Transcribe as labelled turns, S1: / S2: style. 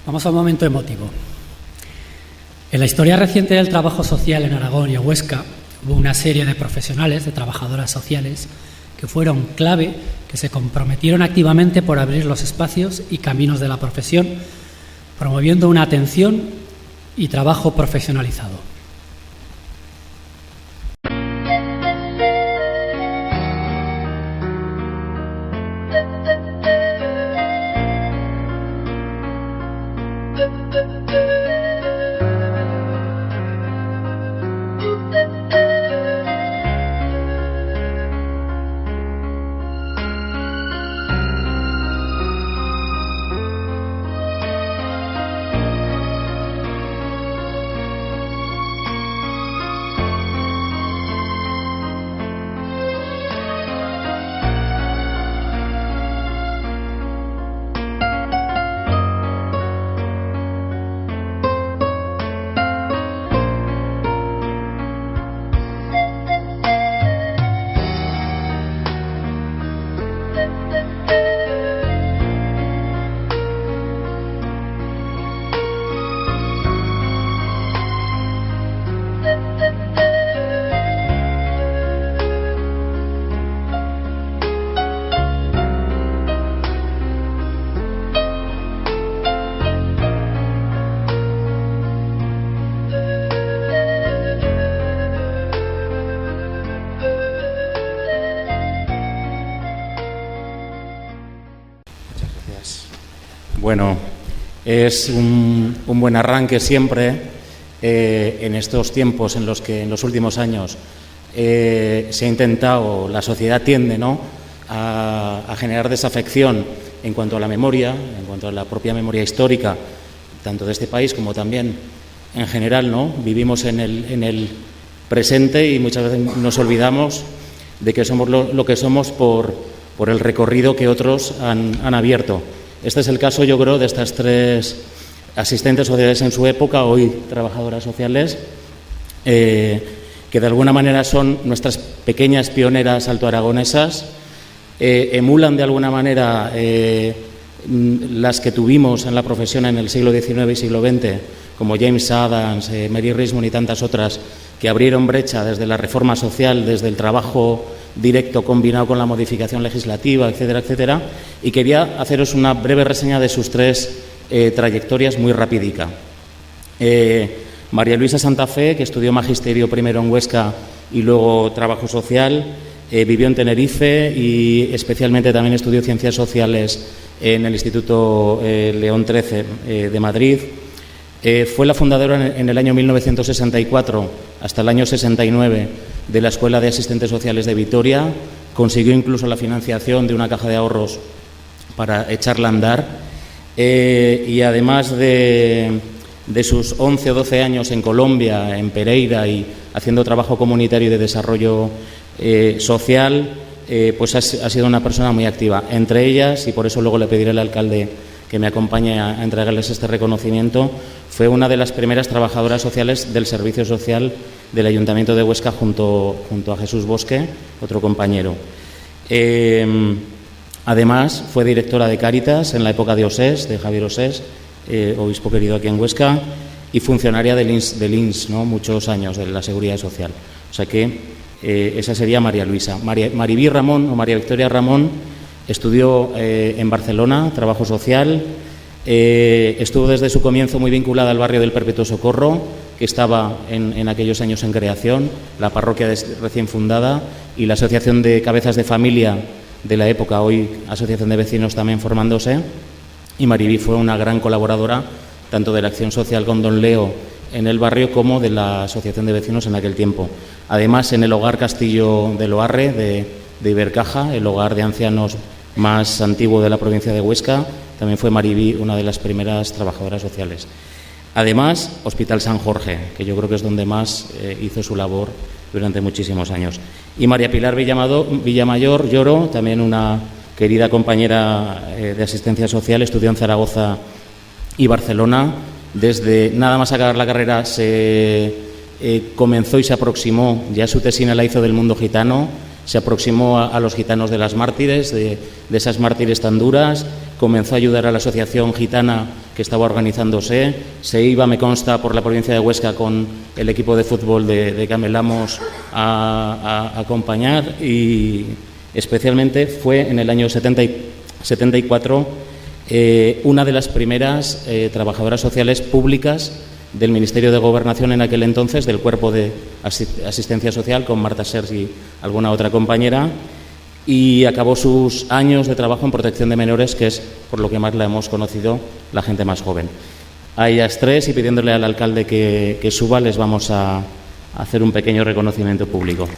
S1: Vamos a un momento emotivo. En la historia reciente del trabajo social en Aragón y en Huesca hubo una serie de profesionales, de trabajadoras sociales, que fueron clave, que se comprometieron activamente por abrir los espacios y caminos de la profesión, promoviendo una atención y trabajo profesionalizado.
S2: Bueno, es un buen arranque siempre en estos tiempos en los que en los últimos años se ha intentado, la sociedad tiende, ¿no?, a generar desafección en cuanto a la memoria, en cuanto a la propia memoria histórica, tanto de este país como también en general, ¿no? Vivimos en el presente y muchas veces nos olvidamos de que somos lo que somos por el recorrido que otros han abierto. Este es el caso, yo creo, de estas tres asistentes sociales en su época, hoy trabajadoras sociales, que de alguna manera son nuestras pequeñas pioneras altoaragonesas, emulan de alguna manera las que tuvimos en la profesión en el siglo XIX y siglo XX, como James Adams, Mary Rismond y tantas otras, que abrieron brecha desde la reforma social, desde el trabajo directo combinado con la modificación legislativa, etcétera, etcétera, y quería haceros una breve reseña de sus tres trayectorias muy rapidica. María Luisa Santa Fe, que estudió magisterio primero en Huesca y luego trabajo social, vivió en Tenerife y especialmente también estudió ciencias sociales en el Instituto León XIII de Madrid. Fue la fundadora en el año 1964 hasta el año 69 de la Escuela de Asistentes Sociales de Vitoria. Consiguió incluso la financiación de una caja de ahorros para echarla a andar. Y además de sus 11 o 12 años en Colombia, en Pereira y haciendo trabajo comunitario y de desarrollo social, pues ha sido una persona muy activa. Entre ellas, y por eso luego le pediré al alcalde que me acompañe a entregarles este reconocimiento, fue una de las primeras trabajadoras sociales del Servicio Social del Ayuntamiento de Huesca junto a Jesús Bosque, otro compañero. Además, fue directora de Cáritas en la época de Osés, de Javier Osés, obispo querido aquí en Huesca, y funcionaria del INS, ¿no?, muchos años, de la Seguridad Social. O sea que esa sería María Luisa. Maribí Ramón, o María Victoria Ramón, estudió en Barcelona, trabajo social, estuvo desde su comienzo muy vinculada al barrio del Perpetuo Socorro, que estaba en aquellos años en creación, la parroquia recién fundada y la Asociación de Cabezas de Familia de la época, hoy Asociación de Vecinos también formándose, y Maribí fue una gran colaboradora tanto de la acción social con Don Leo en el barrio como de la Asociación de Vecinos en aquel tiempo. Además, en el Hogar Castillo de Loarre de Ibercaja, el hogar de ancianos más antiguo de la provincia de Huesca, también fue Maribí una de las primeras trabajadoras sociales. Además, Hospital San Jorge, que yo creo que es donde más hizo su labor durante muchísimos años. Y María Pilar Villamayor Lloro, también una querida compañera de asistencia social, estudió en Zaragoza y Barcelona. Desde nada más acabar la carrera se comenzó y se aproximó, ya su tesina la hizo del mundo gitano, se aproximó a los gitanos de las mártires, de esas mártires tan duras, comenzó a ayudar a la asociación gitana que estaba organizándose. Se iba, me consta, por la provincia de Huesca con el equipo de fútbol de Camelamos a acompañar, y especialmente fue en el año 74 una de las primeras trabajadoras sociales públicas del Ministerio de Gobernación en aquel entonces, del Cuerpo de Asistencia Social, con Marta Sers y alguna otra compañera, y acabó sus años de trabajo en protección de menores, que es por lo que más la hemos conocido la gente más joven. A ellas tres, y pidiéndole al alcalde que suba, les vamos a hacer un pequeño reconocimiento público.